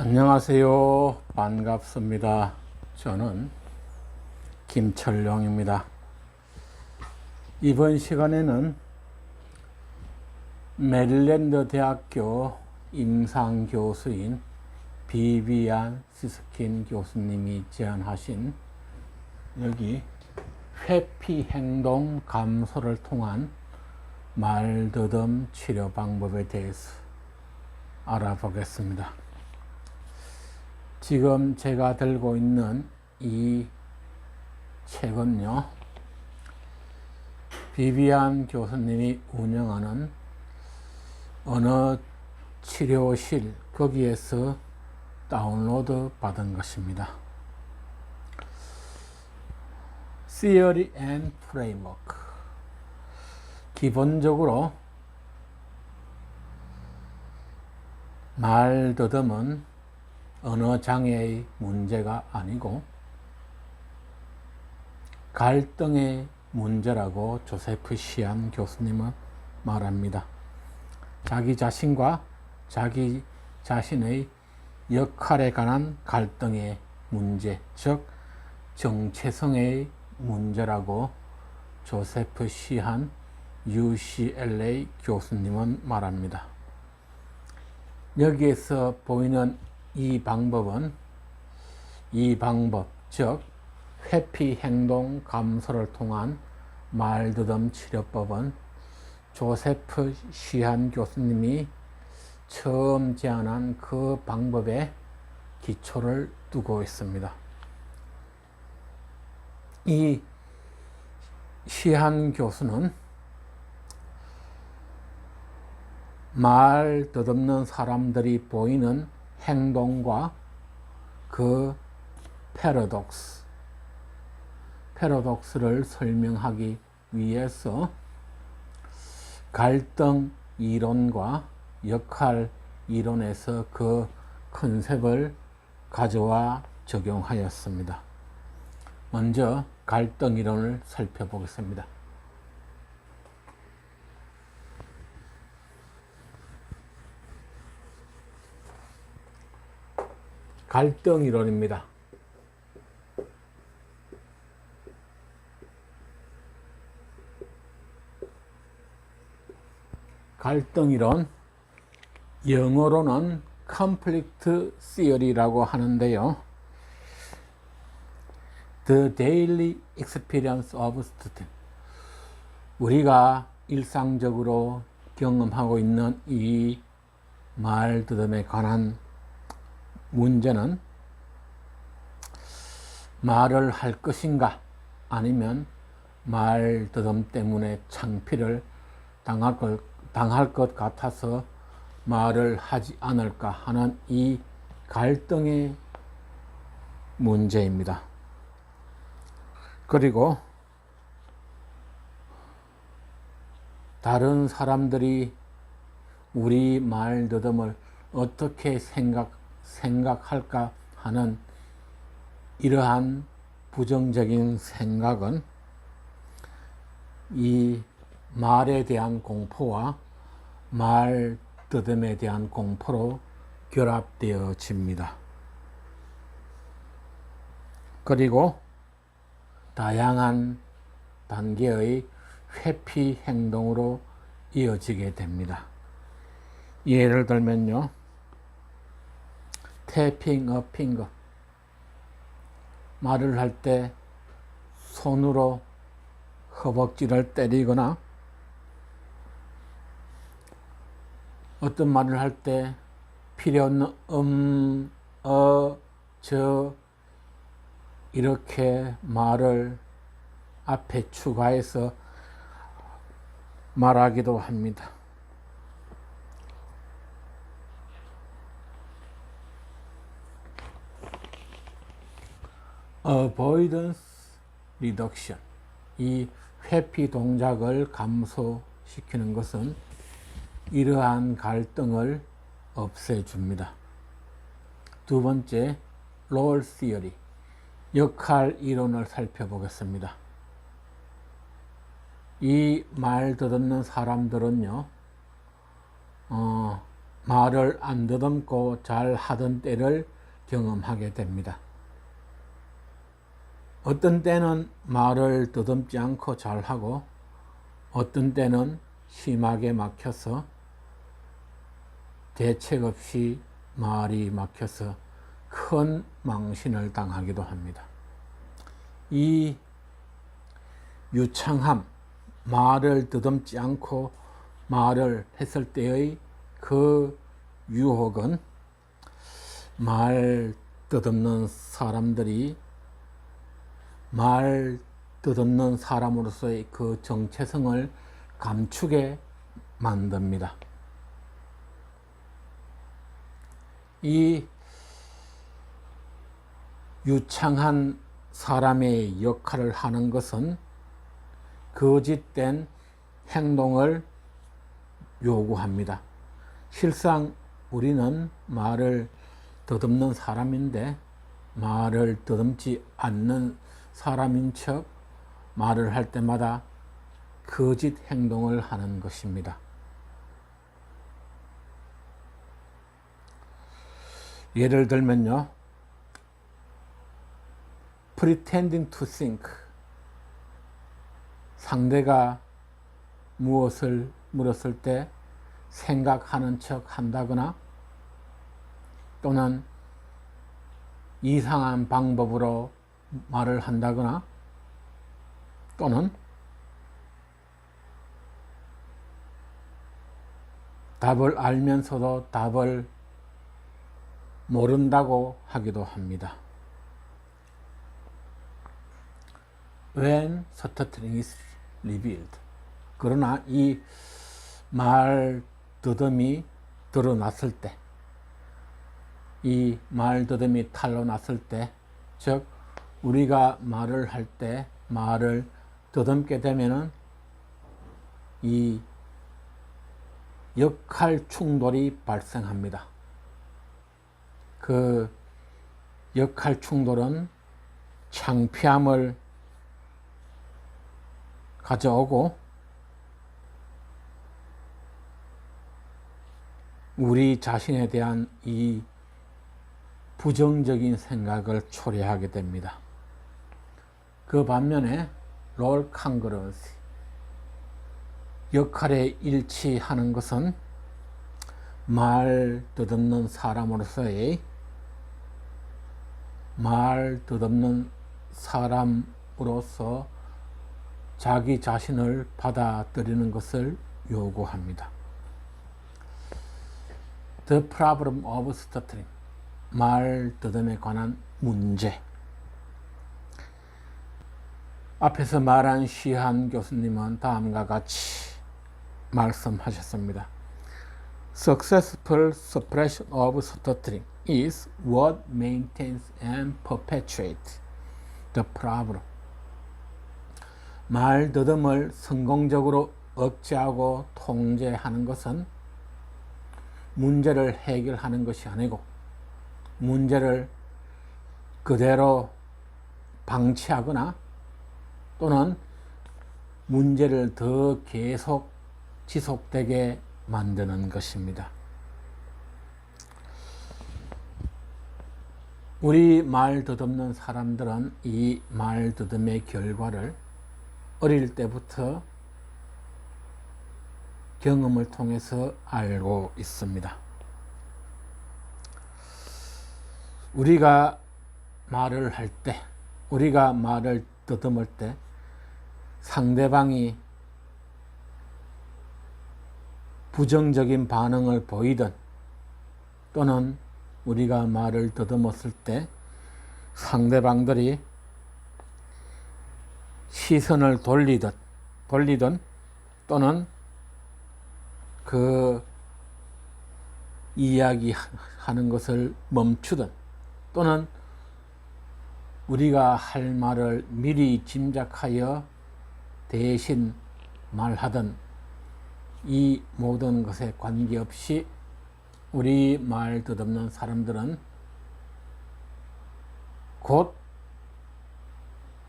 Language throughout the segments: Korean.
안녕하세요. 반갑습니다. 저는 김철룡입니다. 이번 시간에는 메릴랜드 대학교 임상교수인 비비안 시스킨 교수님이 제안하신 여기 회피 행동 감소를 통한 말더듬 치료 방법에 대해서 알아보겠습니다. 지금 제가 들고 있는 이 책은요, 비비안 교수님이 운영하는 어느 치료실 거기에서 다운로드 받은 것입니다. Theory and Framework. 기본적으로 말더듬은 언어 장애의 문제가 아니고 갈등의 문제라고 조세프 시안 교수님은 말합니다. 자기 자신과 자기 자신의 역할에 관한 갈등의 문제, 즉 정체성의 문제라고 조세프 시안 UCLA 교수님은 말합니다. 여기에서 보이는 이 방법, 즉 회피 행동 감소를 통한 말더듬 치료법은 조세프 시안 교수님이 처음 제안한 그 방법에 기초를 두고 있습니다. 이 시안 교수는 말 더듬는 사람들이 보이는 행동과 그 패러독스를 설명하기 위해서 갈등 이론과 역할 이론에서 그 컨셉을 가져와 적용하였습니다. 먼저 갈등 이론을 살펴보겠습니다. 갈등 이론입니다. 갈등 이론, 영어로는 conflict theory라고 하는데요. The daily experience of student. 우리가 일상적으로 경험하고 있는 이 말더듬에 관한 문제는 말을 할 것인가 아니면 말더듬 때문에 창피를 당할 것 같아서 말을 하지 않을까 하는 이 갈등의 문제입니다. 그리고 다른 사람들이 우리 말더듬을 어떻게 생각할까 하는 이러한 부정적인 생각은 이 말에 대한 공포와 말더듬에 대한 공포로 결합되어집니다. 그리고 다양한 단계의 회피 행동으로 이어지게 됩니다. 예를 들면요, 태핑 어 핑거, 말을 할 때 손으로 허벅지를 때리거나 어떤 말을 할 때 필요 없는 저 이렇게 말을 앞에 추가해서 말하기도 합니다. Avoidance Reduction. 이 회피 동작을 감소시키는 것은 이러한 갈등을 없애줍니다. 두 번째, Role Theory. 역할 이론을 살펴보겠습니다. 이 말 듣는 사람들은요, 말을 안 더듬고 잘 하던 때를 경험하게 됩니다. 어떤 때는 말을 더듬지 않고 잘하고 어떤 때는 심하게 막혀서 대책 없이 말이 막혀서 큰 망신을 당하기도 합니다. 이 유창함, 말을 더듬지 않고 말을 했을 때의 그 유혹은 말 더듬는 사람들이 말 더듬는 사람으로서의 그 정체성을 감추게 만듭니다. 이 유창한 사람의 역할을 하는 것은 거짓된 행동을 요구합니다. 실상 우리는 말을 더듬는 사람인데 말을 더듬지 않는 사람인 척 말을 할 때마다 거짓 행동을 하는 것입니다. 예를 들면요, pretending to think, 상대가 무엇을 물었을 때 생각하는 척 한다거나 또는 이상한 방법으로 말을 한다거나 또는 답을 알면서도 답을 모른다고 하기도 합니다. When stuttering is revealed. 그러나 이 말 더듬이 드러났을 때, 이 말 더듬이 탄로났을 때, 즉 우리가 말을 할 때 말을 더듬게 되면은 이 역할 충돌이 발생합니다. 그 역할 충돌은 창피함을 가져오고 우리 자신에 대한 이 부정적인 생각을 초래하게 됩니다. 그 반면에 롤 캉그런시, 역할에 일치하는 것은 말 더듬는 사람으로서의 말 더듬는 사람으로서 자기 자신을 받아들이는 것을 요구합니다. The problem of stuttering, 말 더듬에 관한 문제. 앞에서 말한 시한 교수님은 다음과 같이 말씀하셨습니다. Successful suppression of stuttering is what maintains and perpetuates the problem. 말 더듬을 성공적으로 억제하고 통제하는 것은 문제를 해결하는 것이 아니고 문제를 그대로 방치하거나 또는 문제를 더 계속 지속되게 만드는 것입니다. 우리 말 더듬는 사람들은 이 말 더듬의 결과를 어릴 때부터 경험을 통해서 알고 있습니다. 우리가 말을 할 때, 우리가 말을 더듬을 때 상대방이 부정적인 반응을 보이든 또는 우리가 말을 더듬었을 때 상대방들이 시선을 돌리든 또는 그 이야기하는 것을 멈추든 또는 우리가 할 말을 미리 짐작하여 대신 말하든 이 모든 것에 관계없이 우리 말 더듬는 사람들은 곧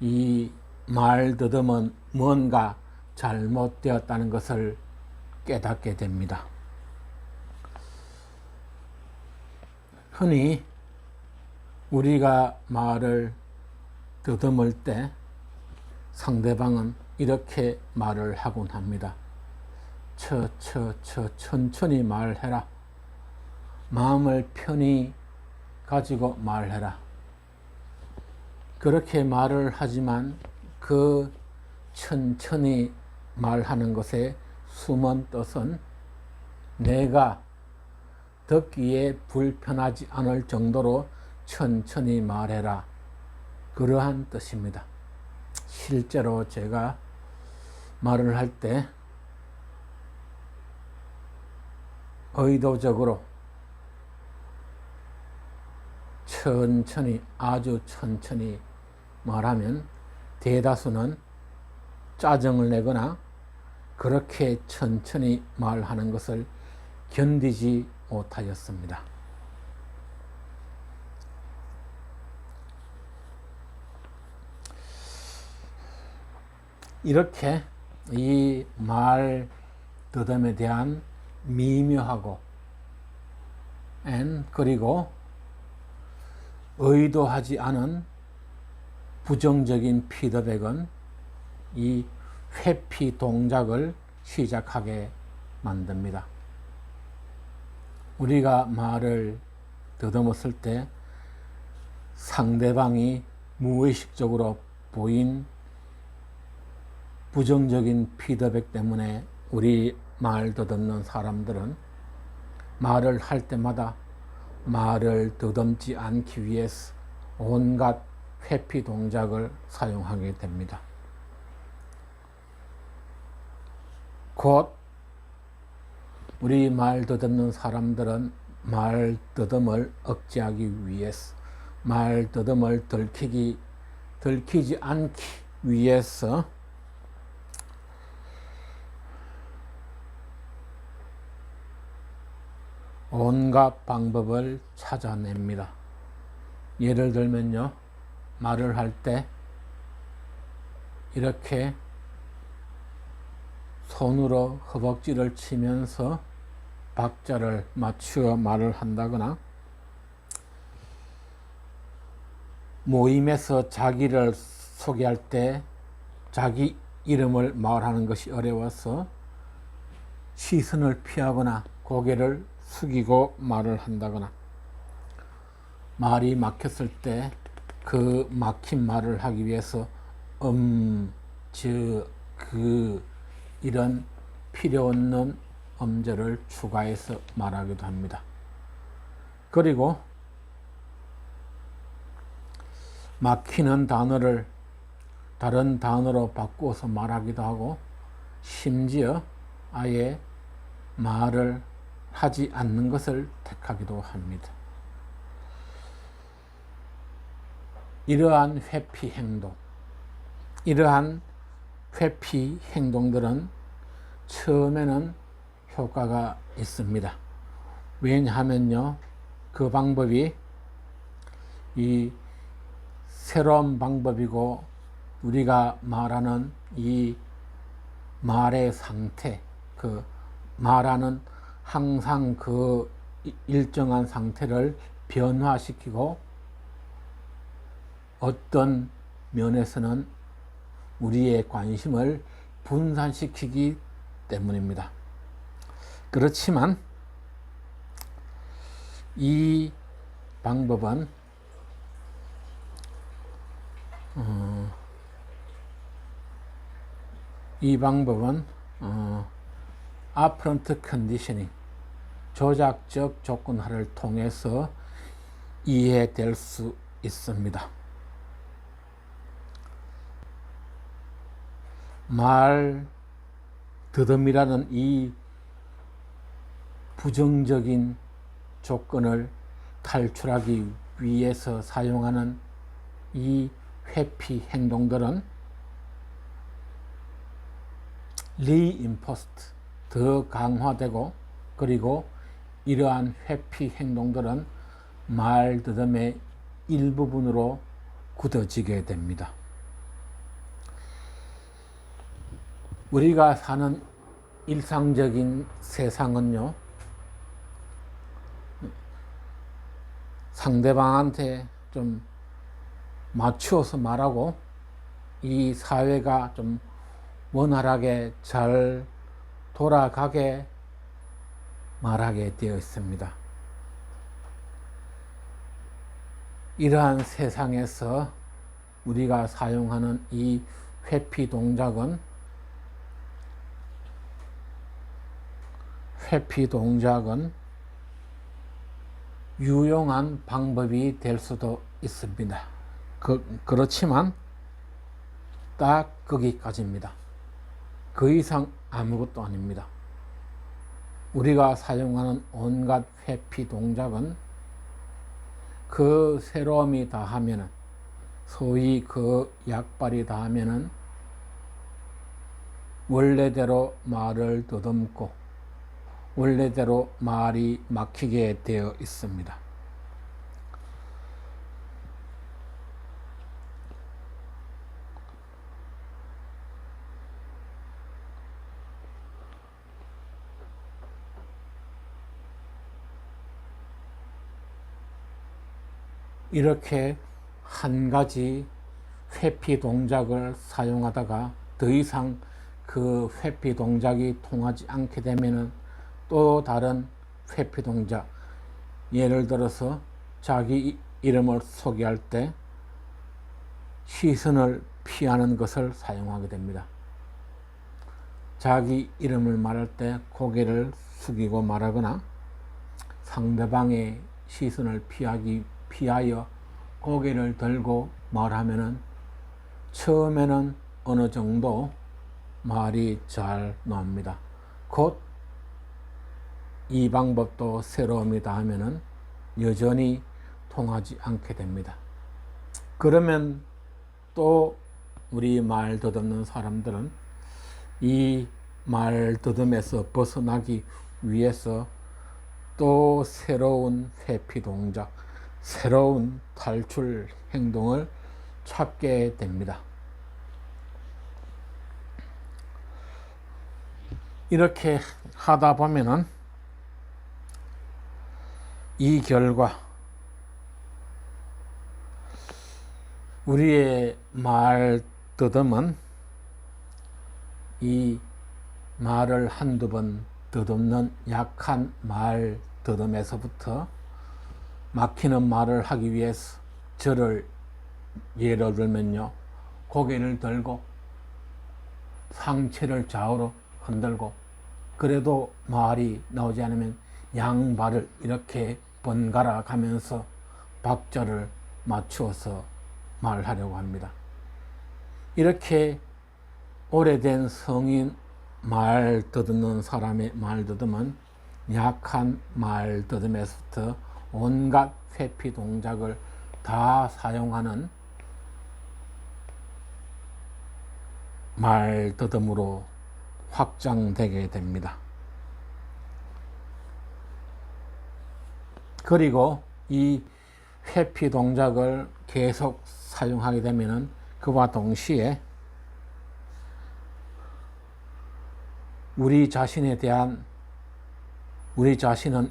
이 말 더듬은 뭔가 잘못되었다는 것을 깨닫게 됩니다. 흔히 우리가 말을 더듬을 때 상대방은 이렇게 말을 하곤 합니다. 천천히 말해라. 마음을 편히 가지고 말해라. 그렇게 말을 하지만 그 천천히 말하는 것의 숨은 뜻은 내가 듣기에 불편하지 않을 정도로 천천히 말해라. 그러한 뜻입니다. 실제로 제가 말을 할 때 의도적으로 천천히, 아주 천천히 말하면 대다수는 짜증을 내거나 그렇게 천천히 말하는 것을 견디지 못하였습니다. 이렇게 이 말 더듬에 대한 미묘하고 그리고 의도하지 않은 부정적인 피드백은 이 회피 동작을 시작하게 만듭니다. 우리가 말을 더듬었을 때 상대방이 무의식적으로 보인 부정적인 피드백 때문에 우리 말 더듬는 사람들은 말을 할 때마다 말을 더듬지 않기 위해서 온갖 회피 동작을 사용하게 됩니다. 곧 우리 말 더듬는 사람들은 말 더듬을 억제하기 위해서 말 더듬을 들키지 않기 위해서 온갖 방법을 찾아냅니다. 예를 들면요, 말을 할 때 이렇게 손으로 허벅지를 치면서 박자를 맞추어 말을 한다거나, 모임에서 자기를 소개할 때 자기 이름을 말하는 것이 어려워서 시선을 피하거나 고개를 숙이고 말을 한다거나, 말이 막혔을 때 그 막힌 말을 하기 위해서 이런 필요 없는 음절을 추가해서 말하기도 합니다. 그리고 막히는 단어를 다른 단어로 바꾸어서 말하기도 하고, 심지어 아예 말을 하지 않는 것을 택하기도 합니다. 이러한 회피 행동들은 처음에는 효과가 있습니다. 왜냐하면요, 그 방법이 이 새로운 방법이고, 우리가 말하는 이 말의 상태, 그 말하는 항상 그 일정한 상태를 변화시키고 어떤 면에서는 우리의 관심을 분산시키기 때문입니다. 그렇지만 이 방법은 아프런트 컨디셔닝, 조작적 조건화를 통해서 이해될 수 있습니다. 말 더듬이라는 이 부정적인 조건을 탈출하기 위해서 사용하는 이 회피 행동들은 리인포스트, 더 강화되고, 그리고 이러한 회피 행동들은 말 더듬의 일부분으로 굳어지게 됩니다. 우리가 사는 일상적인 세상은요, 상대방한테 좀 맞추어서 말하고 이 사회가 좀 원활하게 잘 돌아가게 말하게 되어 있습니다. 이러한 세상에서 우리가 사용하는 이 회피 동작은 유용한 방법이 될 수도 있습니다. 그렇지만 딱 거기까지입니다. 그 이상 아무것도 아닙니다. 우리가 사용하는 온갖 회피 동작은 그 새로움이 다하면은, 소위 그 약발이 다하면은 원래대로 말을 더듬고 원래대로 말이 막히게 되어 있습니다. 이렇게 한 가지 회피 동작을 사용하다가 더 이상 그 회피 동작이 통하지 않게 되면은 또 다른 회피 동작, 예를 들어서 자기 이름을 소개할 때 시선을 피하는 것을 사용하게 됩니다. 자기 이름을 말할 때 고개를 숙이고 말하거나 상대방의 시선을 피하여 고개를 들고 말하면은 처음에는 어느 정도 말이 잘 나옵니다. 곧 이 방법도 새로움이 닿으면은 여전히 통하지 않게 됩니다. 그러면 또 우리 말 더듬는 사람들은 이 말 더듬에서 벗어나기 위해서 또 새로운 회피 동작, 새로운 탈출 행동을 찾게 됩니다. 이렇게 하다 보면은 이 결과, 우리의 말 더듬은 이 말을 한두 번 더듬는 약한 말 더듬에서부터 막히는 말을 하기 위해서 저를 예를 들면요, 고개를 들고 상체를 좌우로 흔들고 그래도 말이 나오지 않으면 양발을 이렇게 번갈아 가면서 박자를 맞추어서 말하려고 합니다. 이렇게 오래된 성인 말 더듬는 사람의 말 더듬은 약한 말 더듬에서부터 온갖 회피 동작을 다 사용하는 말 더듬으로 확장되게 됩니다. 그리고 이 회피 동작을 계속 사용하게 되면 그와 동시에 우리 자신은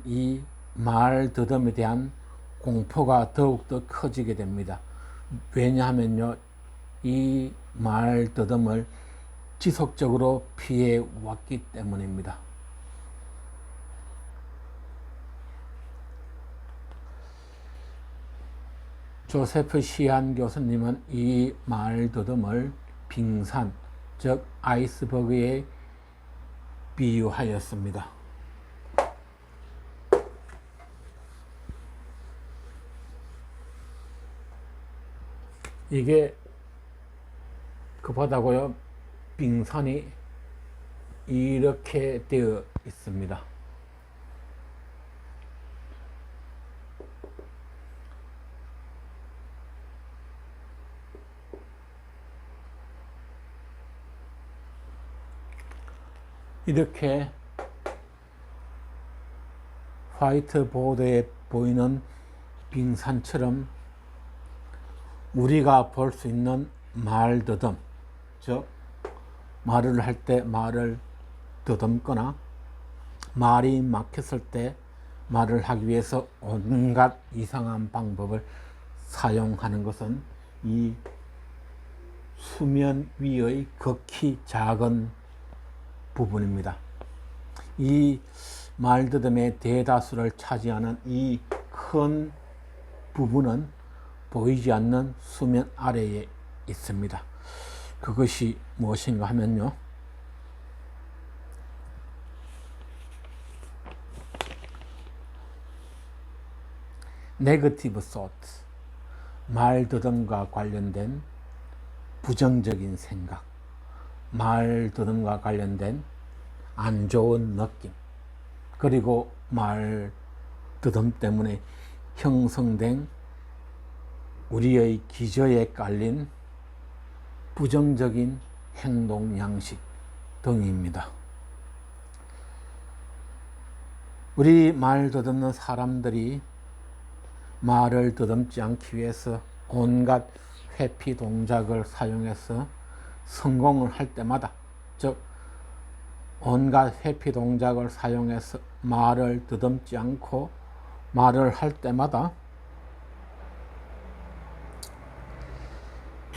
이 말 더듬에 대한 공포가 더욱더 커지게 됩니다. 왜냐하면요, 이 말 더듬을 지속적으로 피해 왔기 때문입니다. 조세프 시한 교수님은 이 말 더듬을 빙산, 즉 아이스버그에 비유하였습니다. 이게 급하다고요, 빙산이 이렇게 되어 있습니다. 이렇게 화이트보드에 보이는 빙산처럼 우리가 볼 수 있는 말 더듬, 즉 말을 할 때 말을 더듬거나 말이 막혔을 때 말을 하기 위해서 온갖 이상한 방법을 사용하는 것은 이 수면 위의 극히 작은 부분입니다. 이 말더듬의 대다수를 차지하는 이 큰 부분은 보이지 않는 수면 아래에 있습니다. 그것이 무엇인가 하면요, 네거티브 소트, 말더듬과 관련된 부정적인 생각, 말더듬과 관련된 안 좋은 느낌, 그리고 말더듬 때문에 형성된 우리의 기저에 깔린 부정적인 행동 양식 등입니다. 우리 말 더듬는 사람들이 말을 더듬지 않기 위해서 온갖 회피 동작을 사용해서 성공을 할 때마다, 즉 온갖 회피 동작을 사용해서 말을 더듬지 않고 말을 할 때마다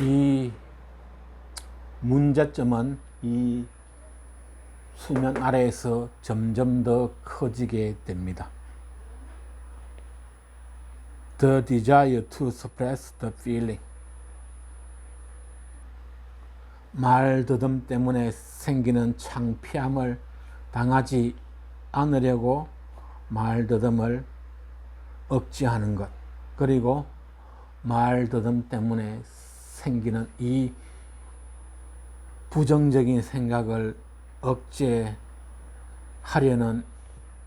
이 문제점은 이 수면 아래에서 점점 더 커지게 됩니다. The desire to suppress the feeling. 말더듬 때문에 생기는 창피함을 당하지 않으려고 말더듬을 억제하는 것, 그리고 말더듬 때문에 생기는 이 부정적인 생각을 억제하려는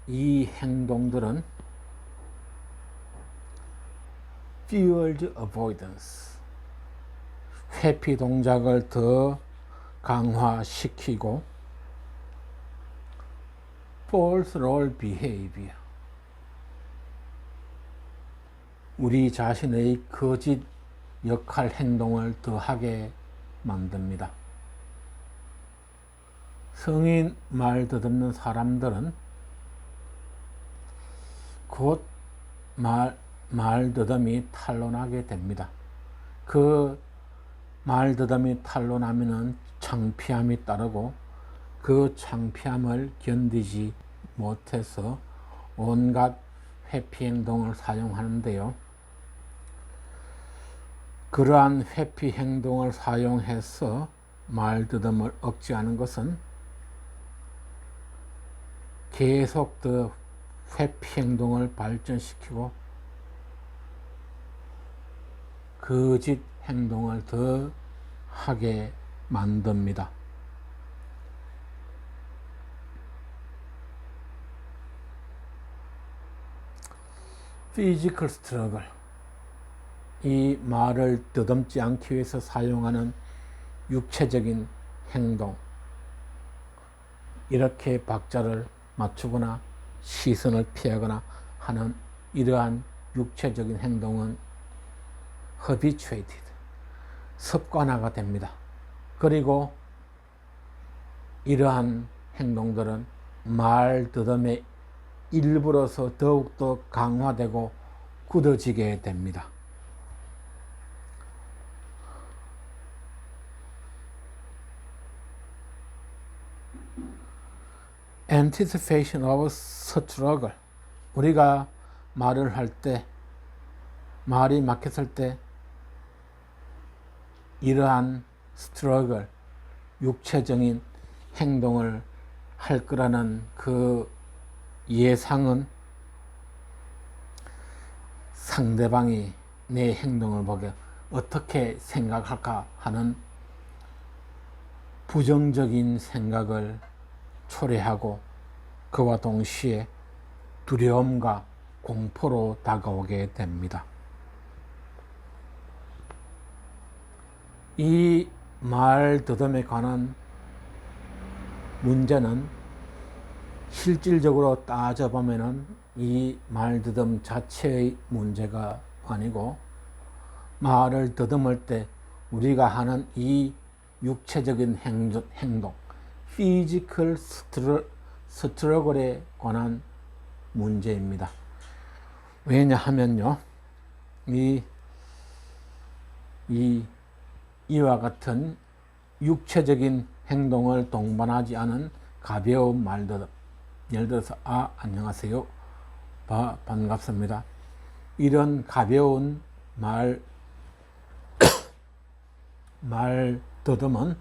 이 행동들은 fueled avoidance, 회피 동작을 더 강화시키고 false role behavior, 우리 자신의 거짓 역할 행동을 더하게 만듭니다. 성인 말 더듬는 사람들은 곧 말더듬이 탄로나게 됩니다. 그 말더듬이 탄로나면은 창피함이 따르고, 그 창피함을 견디지 못해서 온갖 회피 행동을 사용하는데요, 그러한 회피 행동을 사용해서 말더듬을 억제하는 것은 계속 더 회피 행동을 발전시키고 거짓 행동을 더 하게 만듭니다. 피지컬 스트러글, 이 말을 더듬지 않기 위해서 사용하는 육체적인 행동, 이렇게 박자를 맞추거나 시선을 피하거나 하는 이러한 육체적인 행동은 habituated, 습관화가 됩니다. 그리고 이러한 행동들은 말더듬의 일부로서 더욱더 강화되고 굳어지게 됩니다. anticipation of struggle, 우리가 말을 할 때, 말이 막혔을 때 이러한 struggle, 육체적인 행동을 할 거라는 그 예상은 상대방이 내 행동을 보게 어떻게 생각할까 하는 부정적인 생각을 초래하고, 그와 동시에 두려움과 공포로 다가오게 됩니다. 이 말더듬에 관한 문제는 실질적으로 따져보면 이 말더듬 자체의 문제가 아니고, 말을 더듬을 때 우리가 하는 이 육체적인 행동, 피지컬 스트러글에 관한 문제입니다. 왜냐하면요, 이와 같은 육체적인 행동을 동반하지 않은 가벼운 말들, 예를 들어서 안녕하세요, 반갑습니다, 이런 가벼운 말더듬은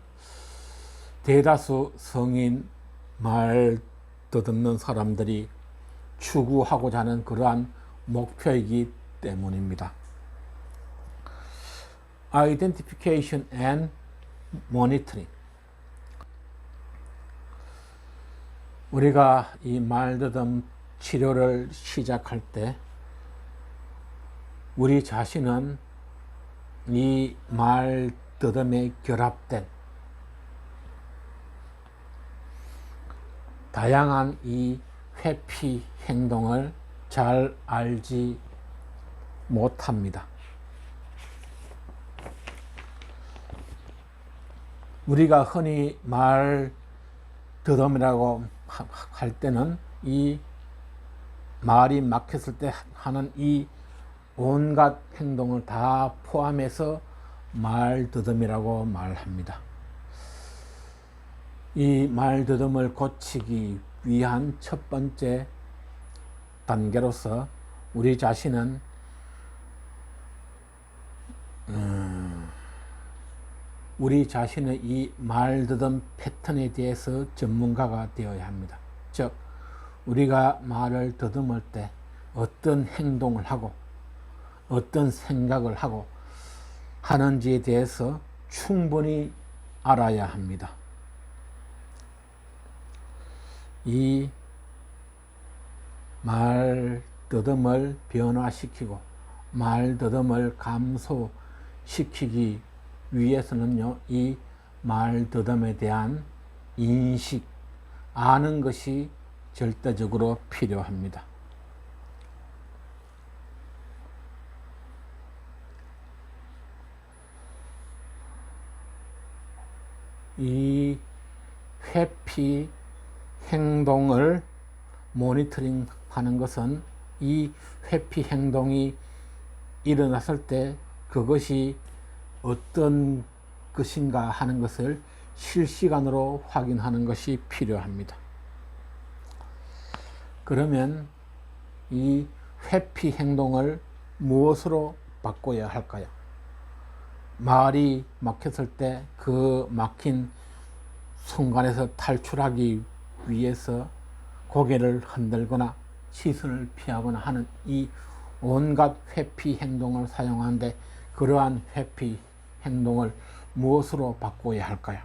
대다수 성인 말 더듬는 사람들이 추구하고자 하는 그러한 목표이기 때문입니다. Identification and Monitoring. 우리가 이 말더듬 치료를 시작할 때 우리 자신은 이 말더듬에 결합된 다양한 이 회피 행동을 잘 알지 못합니다. 우리가 흔히 말더듬이라고 할 때는 이 말이 막혔을 때 하는 이 온갖 행동을 다 포함해서 말더듬이라고 말합니다. 이 말더듬을 고치기 위한 첫 번째 단계로서 우리 자신은 우리 자신의 이 말더듬 패턴에 대해서 전문가가 되어야 합니다. 즉, 우리가 말을 더듬을 때 어떤 행동을 하고 어떤 생각을 하고 하는지에 대해서 충분히 알아야 합니다. 이 말더듬을 변화시키고 말더듬을 감소시키기 위해서는요, 이 말더듬에 대한 인식, 아는 것이 절대적으로 필요합니다. 이 회피 행동을 모니터링 하는 것은 이 회피 행동이 일어났을 때 그것이 어떤 것인가 하는 것을 실시간으로 확인하는 것이 필요합니다. 그러면 이 회피 행동을 무엇으로 바꿔야 할까요? 말이 막혔을 때 그 막힌 순간에서 탈출하기 위해서 고개를 흔들거나 시선을 피하거나 하는 이 온갖 회피 행동을 사용하는데 그러한 회피 행동을 무엇으로 바꿔야 할까요?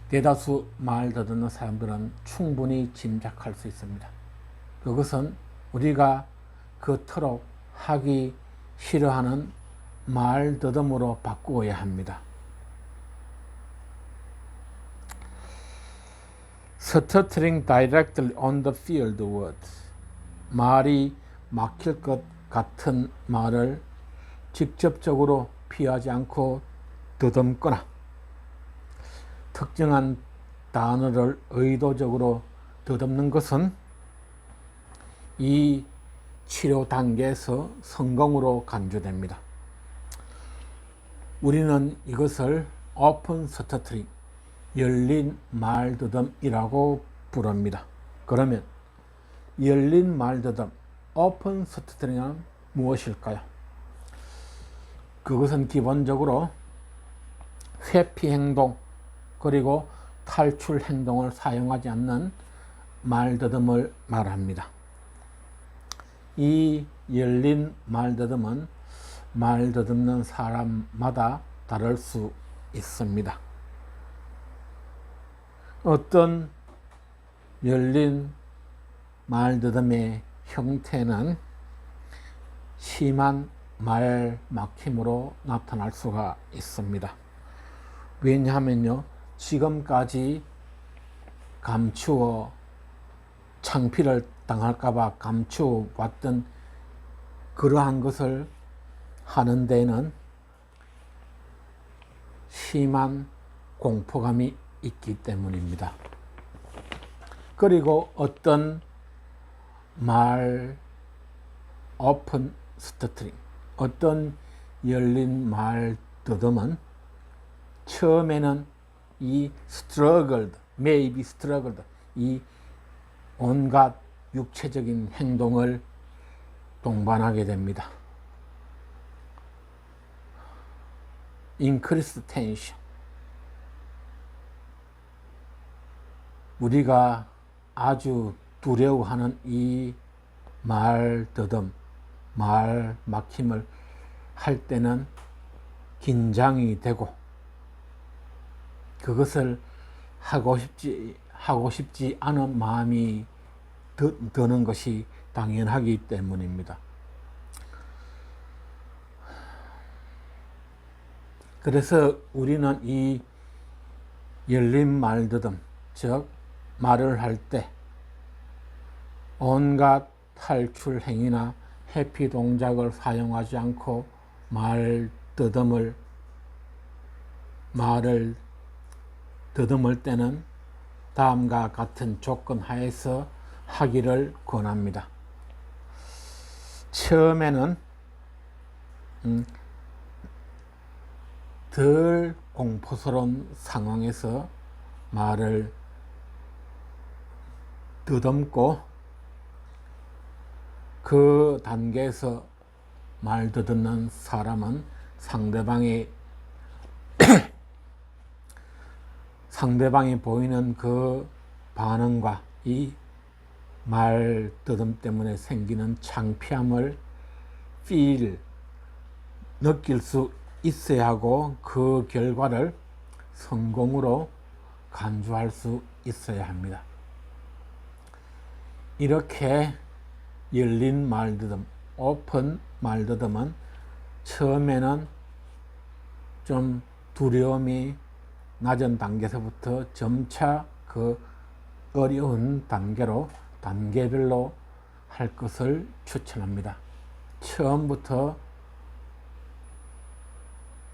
대다수 말 더듬는 사람들은 충분히 짐작할 수 있습니다. 그것은 우리가 그토록 하기 싫어하는 말 더듬으로 바꾸어야 합니다. Stuttering directly on the field words. 말이 막힐 것 같은 말을 직접적으로 피하지 않고 더듬거나 특정한 단어를 의도적으로 더듬는 것은 이 치료 단계에서 성공으로 간주됩니다. 우리는 이것을 오픈 스터터링, 열린 말더듬이라고 부릅니다. 그러면 열린 말더듬, 오픈 스터터링은 무엇일까요? 그것은 기본적으로 회피 행동 그리고 탈출 행동을 사용하지 않는 말더듬을 말합니다. 이 열린 말더듬은 말더듬는 사람마다 다를 수 있습니다. 어떤 열린 말더듬의 형태는 심한 말 막힘으로 나타날 수가 있습니다. 왜냐하면요, 지금까지 감추어 창피를 당할까봐 감추어 왔던 그러한 것을 하는 데에는 심한 공포감이 있기 때문입니다. 그리고 어떤 말 오픈 스터트링, 어떤 열린 말 더듬은 처음에는 이 struggled, maybe struggled, 이 온갖 육체적인 행동을 동반하게 됩니다. increased tension, 우리가 아주 두려워하는 이 말 더듬, 말 막힘을 할 때는 긴장이 되고 그것을 하고 싶지 않은 마음이 드는 것이 당연하기 때문입니다. 그래서 우리는 이 열린 말더듬, 즉 말을 할 때 온갖 탈출 행위나 회피 동작을 사용하지 않고 말을 더듬을 때는 다음과 같은 조건 하에서 하기를 권합니다. 처음에는 덜 공포스러운 상황에서 말을 더듬고 그 단계에서 말 더듬는 사람은 상대방이 보이는 그 반응과 이 말 더듬 때문에 생기는 창피함을 느낄 수 있어야 하고 그 결과를 성공으로 간주할 수 있어야 합니다. 이렇게 열린 말더듬, 오픈 말더듬은 처음에는 좀 두려움이 낮은 단계에서부터 점차 그 어려운 단계별로 할 것을 추천합니다. 처음부터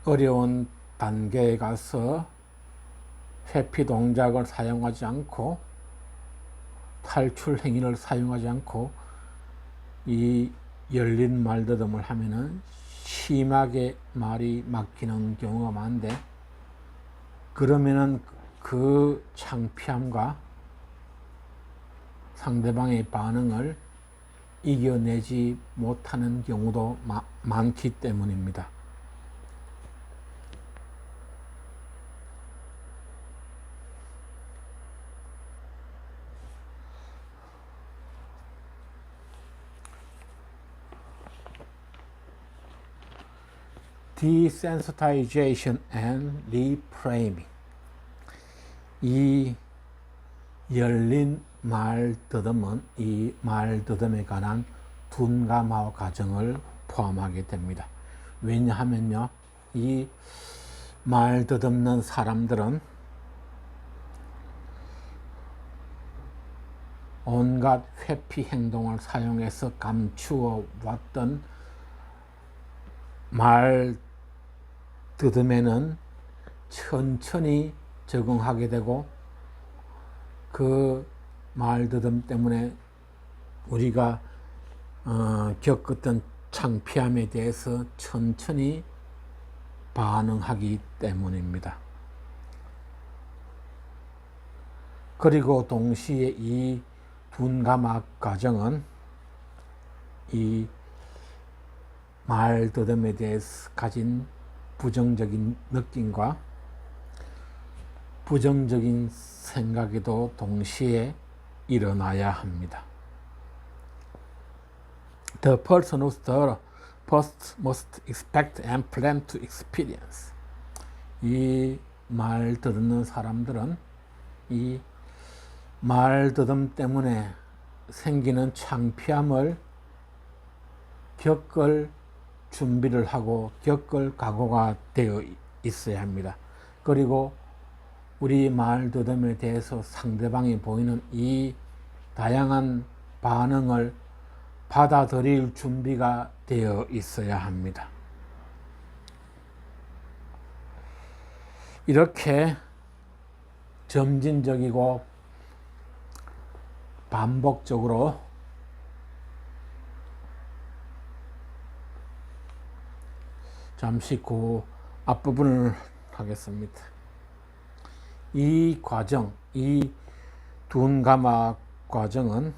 어려운 단계에 가서 회피 동작을 사용하지 않고 탈출 행위를 사용하지 않고 이 열린 말더듬을 하면은 심하게 말이 막히는 경우가 많은데, 그러면은 그 창피함과 상대방의 반응을 이겨내지 못하는 경우도 많기 때문입니다. Desensitization and reframing, 이 열린 말더듬은 이 말더듬에 관한 둔감화 과정을 포함하게 됩니다. 왜냐하면요, 이 말더듬는 사람들은 온갖 회피 행동을 사용해서 감추어 왔던 말더듬에는 천천히 적응하게 되고, 그 말더듬 때문에 우리가 겪었던 창피함에 대해서 천천히 반응하기 때문입니다. 그리고 동시에 이 둔감화 과정은 이 말더듬에 대해서 가진 부정적인 느낌과 부정적인 생각에도 동시에 일어나야 합니다. The person who stutters first must expect and plan to experience. 이 말더듬는 사람들은 이 말더듬 때문에 생기는 창피함을 겪을 준비를 하고 겪을 각오가 되어 있어야 합니다. 그리고 우리 말더듬에 대해서 상대방이 보이는 이 다양한 반응을 받아들일 준비가 되어 있어야 합니다. 이렇게 점진적이고 반복적으로 잠시 그 앞부분을 하겠습니다. 이 과정, 이 둔가마 과정은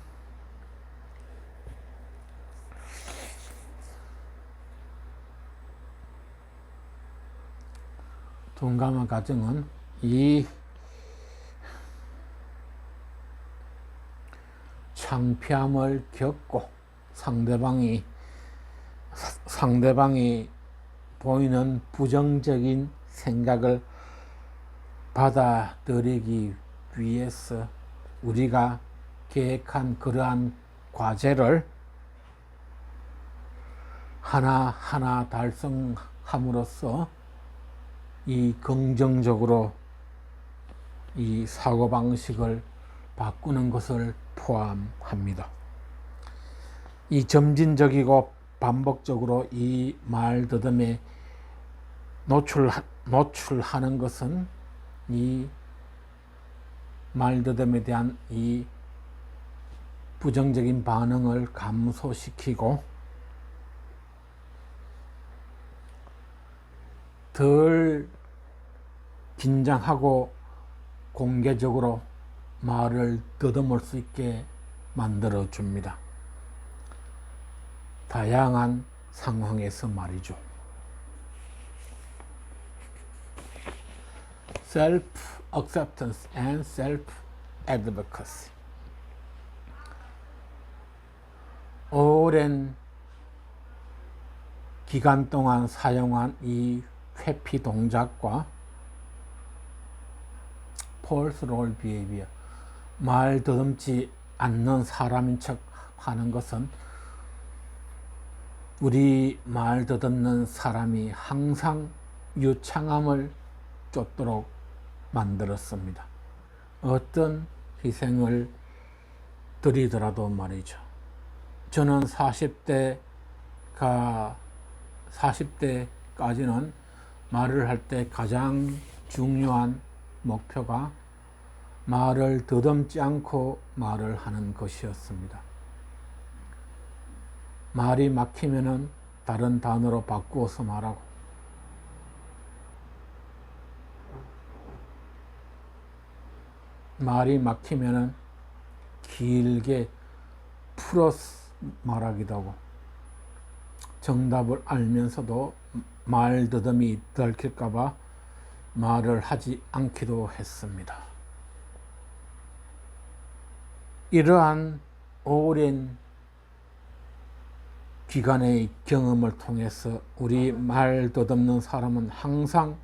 이 창피함을 겪고 상대방이 보이는 부정적인 생각을 받아들이기 위해서 우리가 계획한 그러한 과제를 하나하나 달성함으로써 이 긍정적으로 이 사고방식을 바꾸는 것을 포함합니다. 이 점진적이고 반복적으로 이 말더듬에 노출하는 것은 이 말더듬에 대한 이 부정적인 반응을 감소시키고 덜 긴장하고 공개적으로 말을 더듬을 수 있게 만들어 줍니다. 다양한 상황에서 말이죠. Self-acceptance and self-advocacy. 오랜 기간 동안 사용한 이 회피 동작과 false role behavior, 말 더듬지 않는 사람인 척 하는 것은 우리 말 더듬는 사람이 항상 유창함을 쫓도록 만들었습니다. 어떤 희생을 드리더라도 말이죠. 저는 40대까지는 말을 할 때 가장 중요한 목표가 말을 더듬지 않고 말을 하는 것이었습니다. 말이 막히면은 다른 단어로 바꾸어서 말하고, 말이 막히면은 길게 풀어서 말하기도 하고, 정답을 알면서도 말 더듬이 들킬까봐 말을 하지 않기도 했습니다. 이러한 오랜 기간의 경험을 통해서 우리 말 더듬는 사람은 항상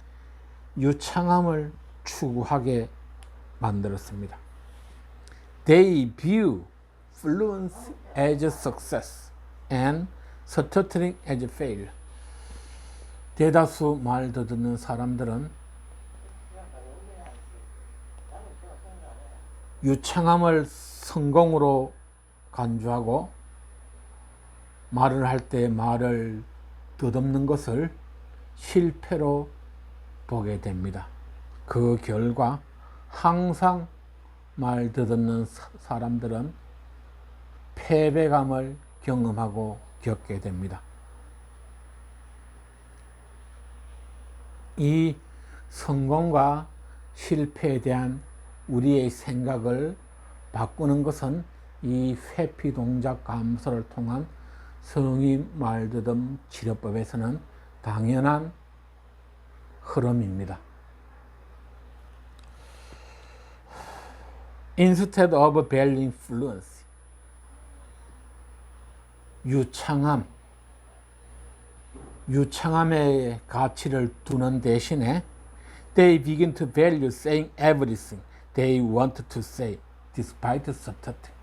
유창함을 추구하게 만들었습니다. They view fluency as success and stuttering as failure. 대다수 말 더듬는 사람들은 유창함을 성공으로 간주하고 말을 할 때 말을 더듬는 것을 실패로 보게 됩니다. 그 결과 항상 말 더듬는 사람들은 패배감을 경험하고 겪게 됩니다. 이 성공과 실패에 대한 우리의 생각을 바꾸는 것은 이 회피 동작 감소를 통한 성인 말더듬 치료법에서는 당연한 흐름입니다. Instead of valuing fluency, 유창함의 가치를 두는 대신에 they begin to value saying everything they want to say despite stuttering.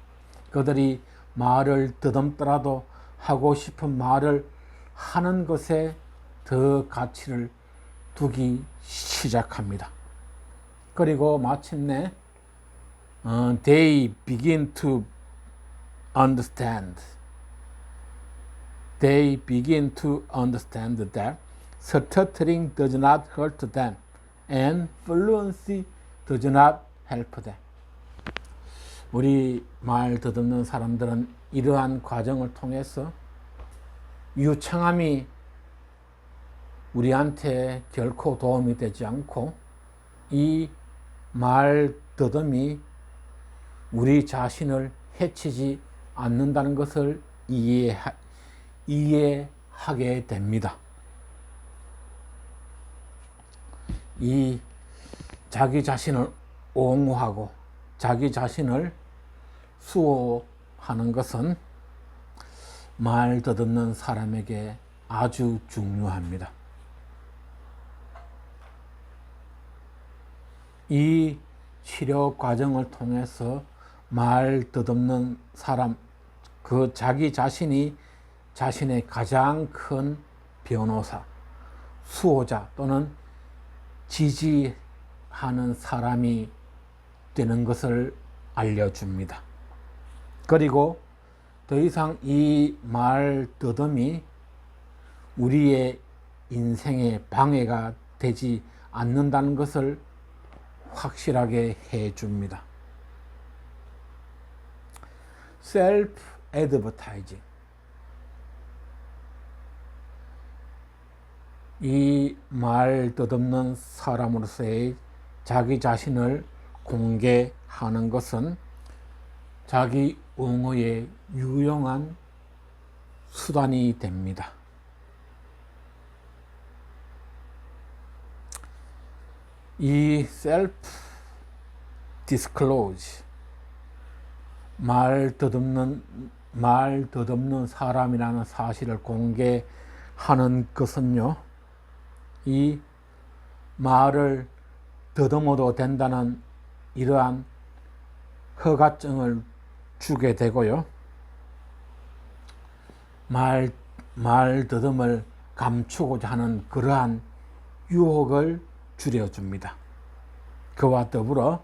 그들이 말을 더듬더라도 하고 싶은 말을 하는 것에 더 가치를 두기 시작합니다. 그리고 마침내 they begin to understand that stuttering does not hurt them and fluency does not help them. 우리 말 더듬는 사람들은 이러한 과정을 통해서 유창함이 우리한테 결코 도움이 되지 않고 이 말더듬이 우리 자신을 해치지 않는다는 것을 이해하게 됩니다. 이 자기 자신을 옹호하고 자기 자신을 수호하는 것은 말 더듬는 사람에게 아주 중요합니다. 이 치료 과정을 통해서 말 더듬는 사람, 그 자기 자신이 자신의 가장 큰 변호사, 수호자 또는 지지하는 사람이 되는 것을 알려줍니다. 그리고 더 이상 이 말 더듬이 우리의 인생에 방해가 되지 않는다는 것을 확실하게 해줍니다. 셀프 애드버타이징. 이 말 더듬는 사람으로서의 자기 자신을 공개하는 것은 자기 옹호의 유용한 수단이 됩니다. 이 셀프 디스클로즈, 말 더듬는 사람이라는 사실을 공개하는 것은요, 이 말을 더듬어도 된다는 이러한 허가증을 주게 되고요, 말 더듬을 감추고자 하는 그러한 유혹을 줄여줍니다. 그와 더불어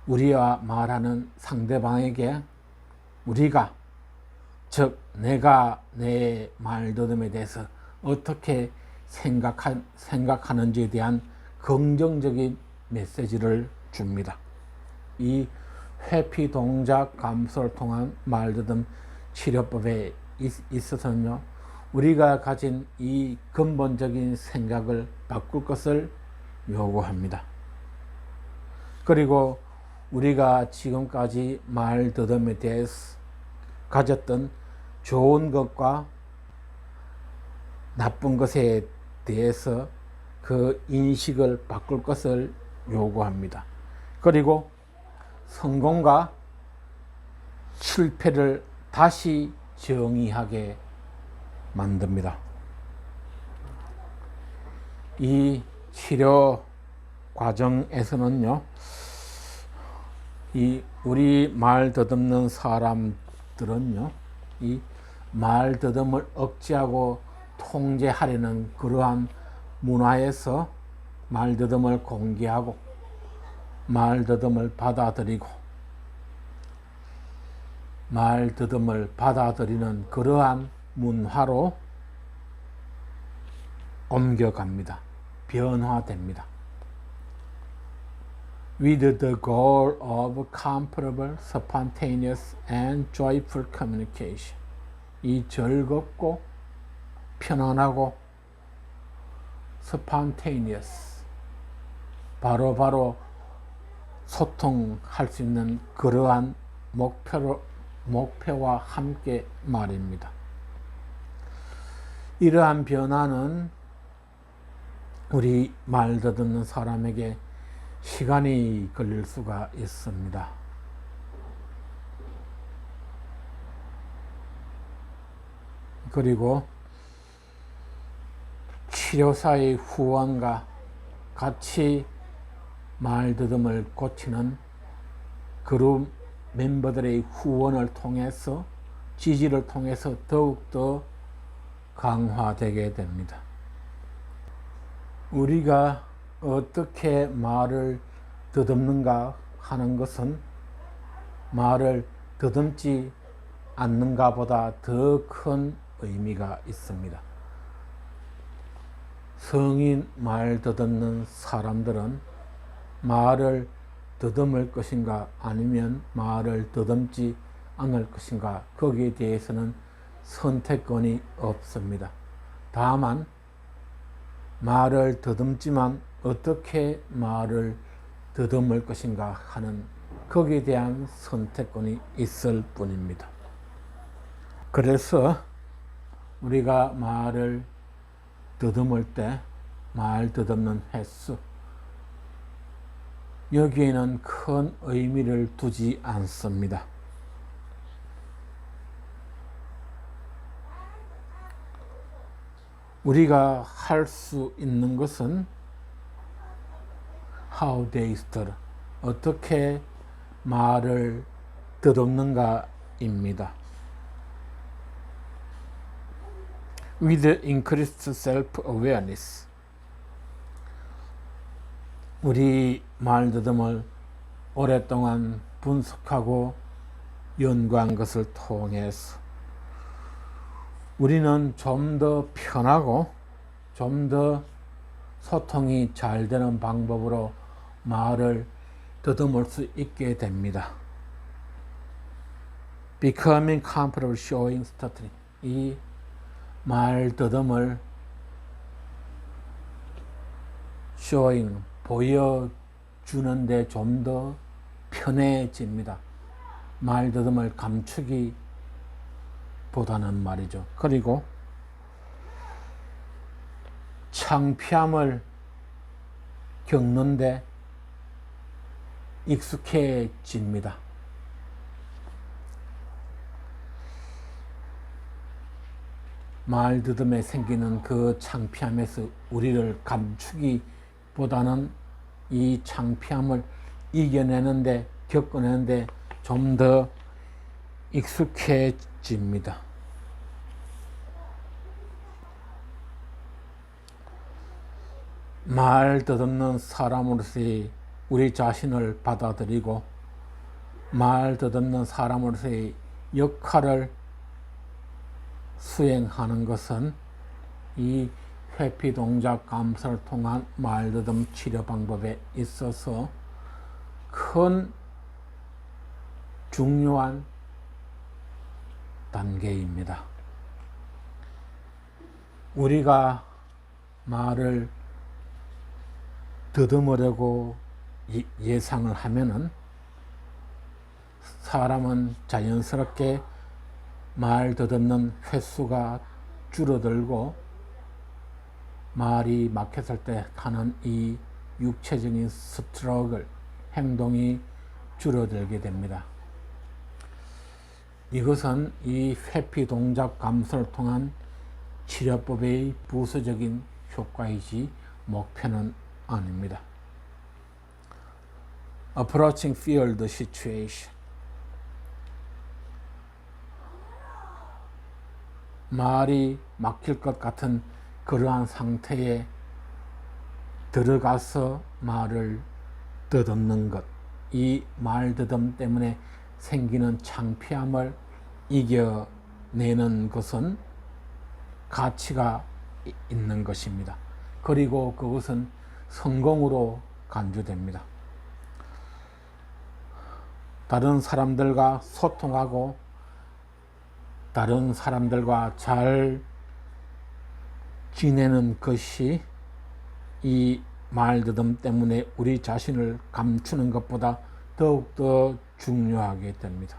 우리와 말하는 상대방에게 우리가, 즉 내가 내 말더듬에 대해서 어떻게 생각하는지에 대한 긍정적인 메시지를 줍니다. 이 회피 동작 감소를 통한 말더듬 치료법에 있어서는요, 우리가 가진 이 근본적인 생각을 바꿀 것을 요구합니다. 그리고 우리가 지금까지 말더듬에 대해서 가졌던 좋은 것과 나쁜 것에 대해서 그 인식을 바꿀 것을 요구합니다. 그리고 성공과 실패를 다시 정의하게 만듭니다. 이 치료 과정에서는요, 이 우리 말 더듬는 사람들은요, 이 말 더듬을 억제하고 통제하려는 그러한 문화에서 말 더듬을 공개하고 말 더듬을 받아들이고 말 더듬을 받아들이는 그러한 문화로 옮겨갑니다. 변화됩니다. With the goal of comfortable, spontaneous and joyful communication. 이 즐겁고 편안하고 spontaneous, 바로바로 소통할 수 있는 그러한 목표와 함께 말입니다. 이러한 변화는 우리 말 더듬는 사람에게 시간이 걸릴 수가 있습니다. 그리고 치료사의 후원과 같이 말더듬을 고치는 그룹 멤버들의 후원을 통해서, 지지를 통해서 더욱더 강화되게 됩니다. 우리가 어떻게 말을 더듬는가 하는 것은 말을 더듬지 않는가 보다 더 큰 의미가 있습니다. 성인 말 더듬는 사람들은 말을 더듬을 것인가 아니면 말을 더듬지 않을 것인가, 거기에 대해서는 선택권이 없습니다. 다만 말을 더듬지만 어떻게 말을 더듬을 것인가 하는 거기에 대한 선택권이 있을 뿐입니다. 그래서 우리가 말을 더듬을 때 말 더듬는 횟수, 여기에는 큰 의미를 두지 않습니다. 우리가 할 수 있는 것은 how they stutter, 어떻게 말을 더듬는가입니다. With increased self-awareness, 우리 말더듬을 오랫동안 분석하고 연구한 것을 통해서 우리는 좀 더 편하고 좀 더 소통이 잘 되는 방법으로 말을 더듬을 수 있게 됩니다. Becoming comfortable showing stuttering, 이 말더듬을 showing, 보여주는데 좀 더 편해집니다. 말더듬을 감추기 보다는 말이죠. 그리고 창피함을 겪는데 익숙해집니다. 말더듬에 생기는 그 창피함에서 우리를 감추기보다는 이 창피함을 이겨내는데, 겪어내는데 좀 더 익숙해집니다. 말 더듬는 사람으로서의 우리 자신을 받아들이고 말 더듬는 사람으로서의 역할을 수행하는 것은 이 회피 동작 감소를 통한 말더듬 치료 방법에 있어서 큰 중요한 단계입니다. 우리가 말을 더듬으려고 예상을 하면은 사람은 자연스럽게 말 더듬는 횟수가 줄어들고 말이 막혔을 때 타는 이 육체적인 스트러글, 행동이 줄어들게 됩니다. 이것은 이 회피 동작 감소를 통한 치료법의 부수적인 효과이지 목표는 아닙니다. Approaching field situation, 말이 막힐 것 같은 그러한 상태에 들어가서 말을 더듬는 것, 이 말더듬 때문에 생기는 창피함을 이겨내는 것은 가치가 있는 것입니다. 그리고 그것은 성공으로 간주됩니다. 다른 사람들과 소통하고 다른 사람들과 잘 지내는 것이 이 말더듬 때문에 우리 자신을 감추는 것보다 더욱더 중요하게 됩니다.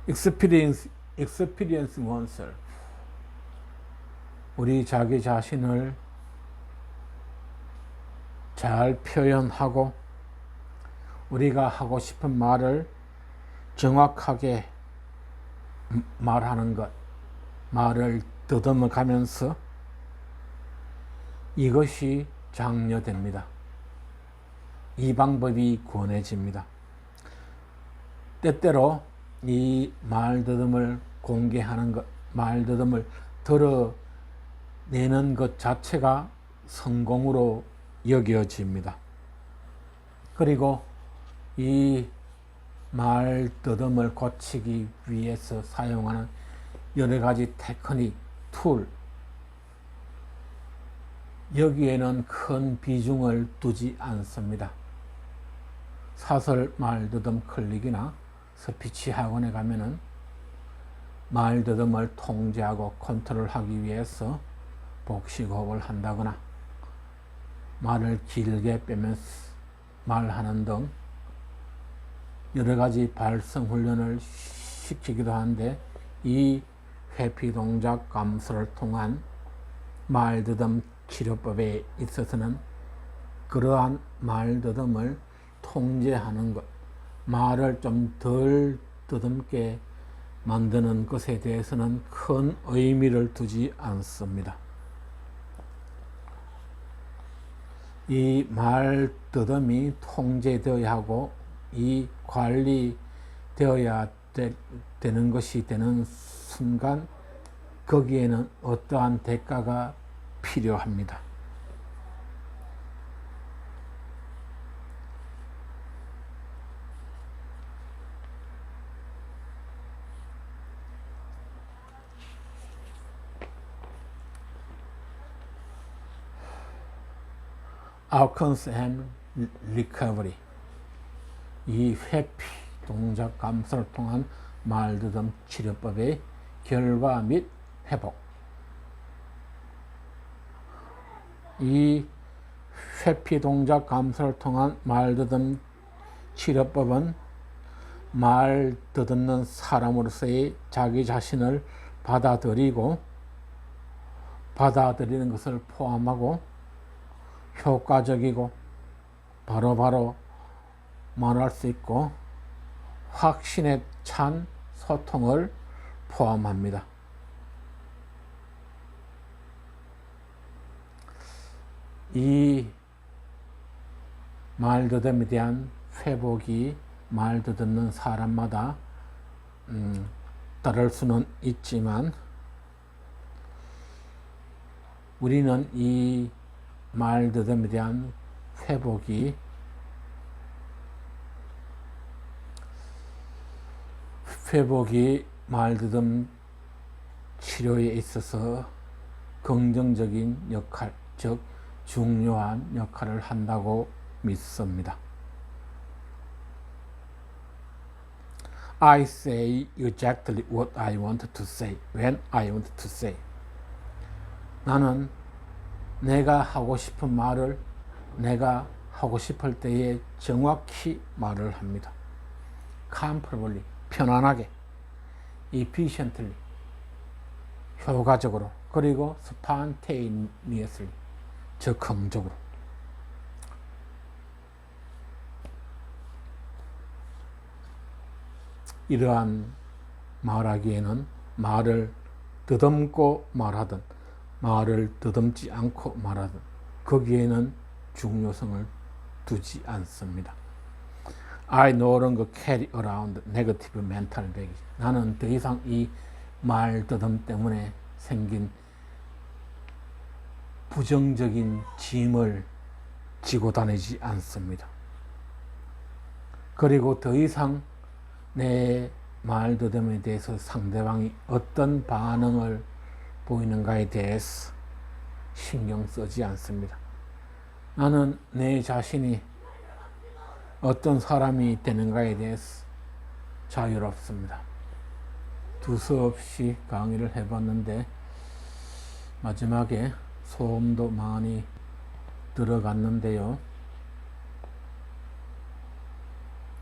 Experience oneself, 우리 자기 자신을 잘 표현하고 우리가 하고 싶은 말을 정확하게 말하는 것, 말을 더듬어 가면서 이것이 장려됩니다. 이 방법이 권해집니다. 때때로 이 말더듬을 공개하는 것, 말더듬을 드러내는 것 자체가 성공으로 여겨집니다. 그리고 이 말더듬을 고치기 위해서 사용하는 여러 가지 테크닉, 툴, 여기에는 큰 비중을 두지 않습니다. 사설 말더듬 클릭이나 스피치 학원에 가면은 말더듬을 통제하고 컨트롤하기 위해서 복식호흡을 한다거나 말을 길게 빼면서 말하는 등 여러 가지 발성 훈련을 시키기도 하는데, 이 회피 동작 감소를 통한 말더듬 치료법에 있어서는 그러한 말더듬을 통제하는 것, 말을 좀 덜 더듬게 만드는 것에 대해서는 큰 의미를 두지 않습니다. 이 말더듬이 통제되어야 하고 이 관리되어야 되는 것이 되는 순간, 거기에는 어떠한 대가가 필요합니다. Outcomes and Recovery, 이 회피 동작 감소를 통한 말더듬 치료법의 결과 및 회복. 이 회피 동작 감소를 통한 말더듬 치료법은 말 더듬는 사람으로서의 자기 자신을 받아들이는 것을 포함하고 효과적이고 바로바로 말할 수 있고 확신에 찬 소통을 포함합니다. 이 말더듬에 대한 회복이 말더듬는 사람마다 다를 수는 있지만, 우리는 이 말더듬에 대한 회복이 말더듬 치료에 있어서 긍정적인 역할, 즉 중요한 역할을 한다고 믿습니다. I say exactly what I want to say when I want to say. 나는 내가 하고 싶은 말을 내가 하고 싶을 때에 정확히 말을 합니다. comfortably, 편안하게, efficiently, 효과적으로, 그리고 spontaneously, 즉흥적으로. 이러한 말하기에는 말을 더듬고 말하든 말을 더듬지 않고 말하든 거기에는 중요성을 두지 않습니다. I no longer carry around negative mental baggage. 나는 더 이상 이 말더듬 때문에 생긴 부정적인 짐을 지고 다니지 않습니다. 그리고 더 이상 내 말더듬에 대해서 상대방이 어떤 반응을 보이는가에 대해서 신경 쓰지 않습니다. 나는 내 자신이 어떤 사람이 되는가에 대해서 자유롭습니다. 두서없이 강의를 해봤는데 마지막에 소음도 많이 들어갔는데요.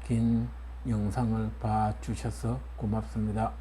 긴 영상을 봐주셔서 고맙습니다.